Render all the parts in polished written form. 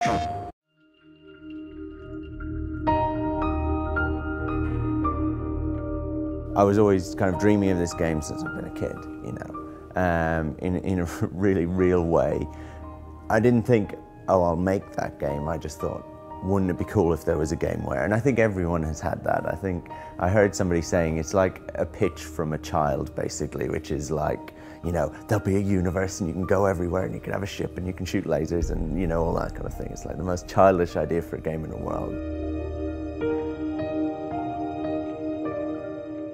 I was always kind of dreaming of this game since I've been a kid, you know, in a really real way. I didn't think, oh, I'll make that game. I just thought, wouldn't it be cool if there was a game where, and I think everyone has had that. I think I heard somebody saying it's like a pitch from a child, basically, which is like, you know, there'll be a universe and you can go everywhere and you can have a ship and you can shoot lasers and, you know, all that kind of thing. It's like the most childish idea for a game in the world.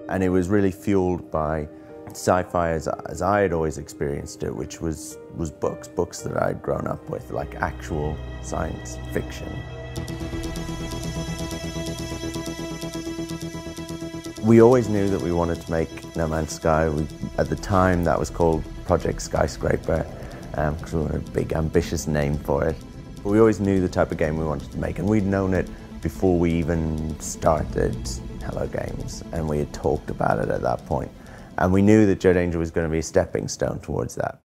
And it was really fueled by sci-fi as I had always experienced it, which was books that I'd grown up with, like actual science fiction. We always knew that we wanted to make No Man's Sky. At the time, that was called Project Skyscraper, because we wanted a big, ambitious name for it. But we always knew the type of game we wanted to make, and we'd known it before we even started Hello Games, and we had talked about it at that point. And we knew that Joe Danger was going to be a stepping stone towards that.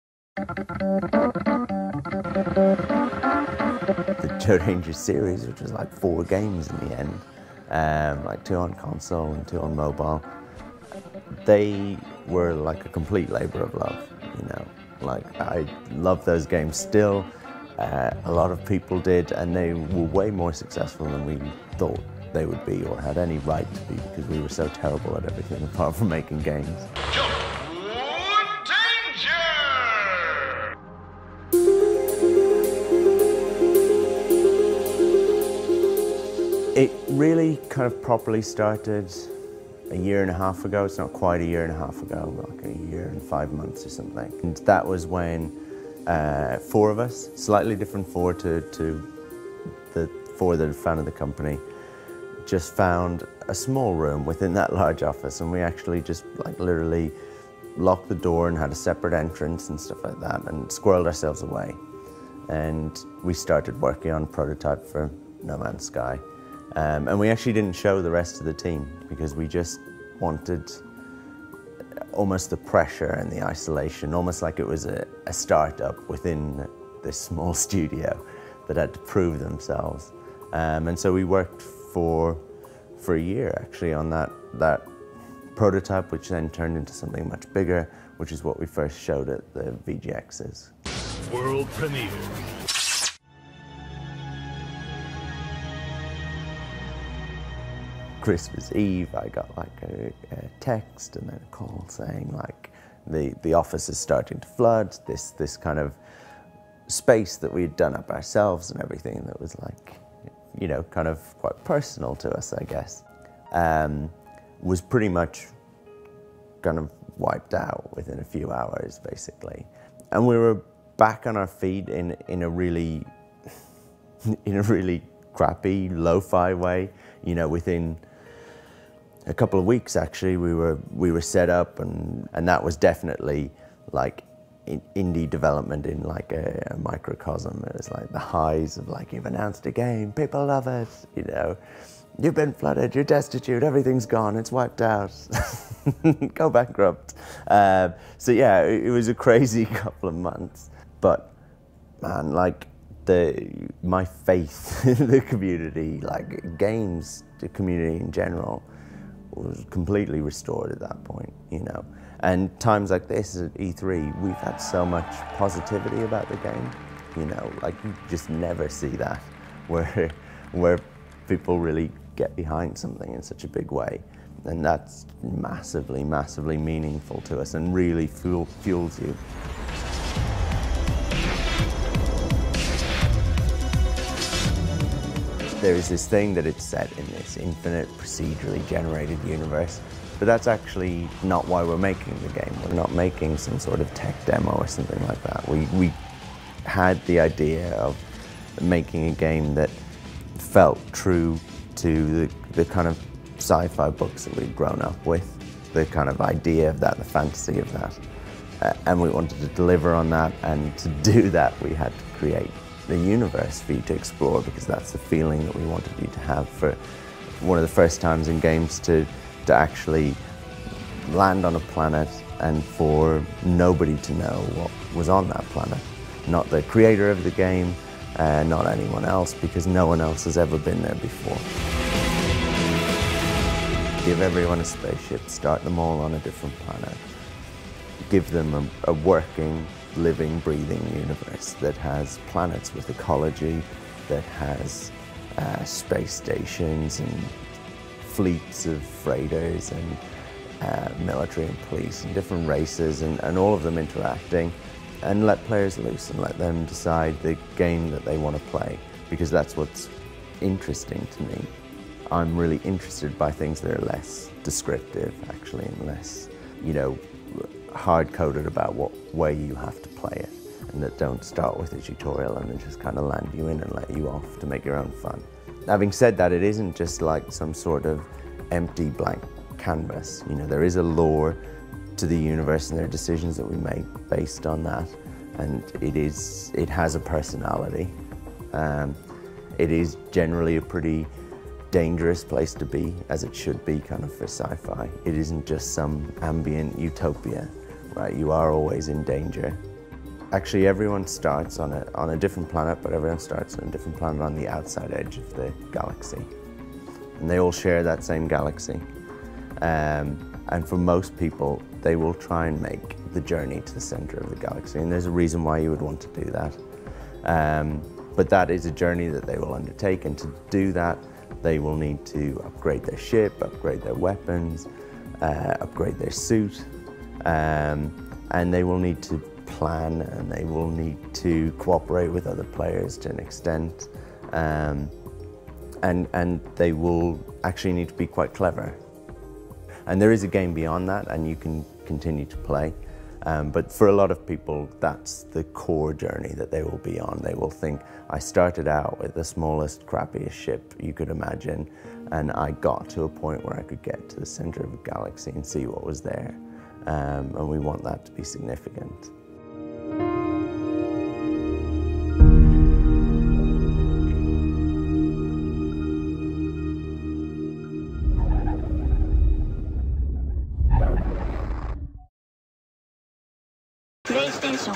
The Joe Danger series, which was like 4 games in the end, like 2 on console and 2 on mobile, they were like a complete labor of love, you know. Like, I love those games still. A lot of people did, and they were way more successful than we thought they would be or had any right to be, because we were so terrible at everything apart from making games. It really kind of properly started a year and a half ago. It's not quite a year and a half ago, like a year and 5 months or something. And that was when 4 of us, slightly different 4 to the 4 that had founded the company, just found a small room within that large office, and we actually just like literally locked the door and had a separate entrance and stuff like that, and squirreled ourselves away. And we started working on a prototype for No Man's Sky. And we actually didn't show the rest of the team because we just wanted almost the pressure and the isolation, almost like it was a startup within this small studio that had to prove themselves. And so we worked for a year actually on that prototype, which then turned into something much bigger, which is what we first showed at the VGXs. World premiere. Christmas Eve, I got like a text and then a call saying like the office is starting to flood, this kind of space that we had done up ourselves and everything that was like, you know, kind of quite personal to us, I guess, was pretty much kind of wiped out within a few hours, basically. And we were back on our feet in a really crappy, lo-fi way. You know, within a couple of weeks, actually, we were set up, and that was definitely like indie development in like a microcosm. It was like the highs of like, you've announced a game, people love it, you know, you've been flooded, you're destitute, everything's gone, it's wiped out, go bankrupt. So yeah, it was a crazy couple of months, but man, like my faith in the community, like games, the community in general, was completely restored at that point, you know. And times like this at E3, we've had so much positivity about the game, you know, like you just never see that, where people really get behind something in such a big way. And that's massively, massively meaningful to us and really fuels you. There is this thing that it's set in this infinite, procedurally generated universe, but that's actually not why we're making the game. We're not making some sort of tech demo or something like that. We had the idea of making a game that felt true to the kind of sci-fi books that we'd grown up with, the kind of idea of that, the fantasy of that. And we wanted to deliver on that, and to do that we had to create the universe for you to explore, because that's the feeling that we wanted you to have for one of the first times in games to actually land on a planet and for nobody to know what was on that planet. Not the creator of the game, not anyone else, because no one else has ever been there before. Give everyone a spaceship, start them all on a different planet. Give them a working, living, breathing universe that has planets with ecology, that has space stations and fleets of freighters and military and police and different races and all of them interacting, and let players loose and let them decide the game that they want to play, because that's what's interesting to me. I'm really interested by things that are less descriptive, actually, and less, you know, hard-coded about what way you have to play it, and that don't start with a tutorial and then just kind of land you in and let you off to make your own fun. Having said that, it isn't just like some sort of empty blank canvas. You know, there is a lore to the universe and there are decisions that we make based on that, and it has a personality. It is generally a pretty dangerous place to be, as it should be kind of for sci-fi. It isn't just some ambient utopia, right? You are always in danger. Actually, everyone starts on a different planet, but everyone starts on a different planet on the outside edge of the galaxy. And they all share that same galaxy. And for most people, they will try and make the journey to the center of the galaxy. And there's a reason why you would want to do that. But that is a journey that they will undertake, and to do that, they will need to upgrade their ship, upgrade their weapons, upgrade their suit, and they will need to plan, and they will need to cooperate with other players to an extent, and they will actually need to be quite clever. And there is a game beyond that, and you can continue to play. But for a lot of people, that's the core journey that they will be on. They will think, I started out with the smallest, crappiest ship you could imagine, and I got to a point where I could get to the center of the galaxy and see what was there. And we want that to be significant. PlayStation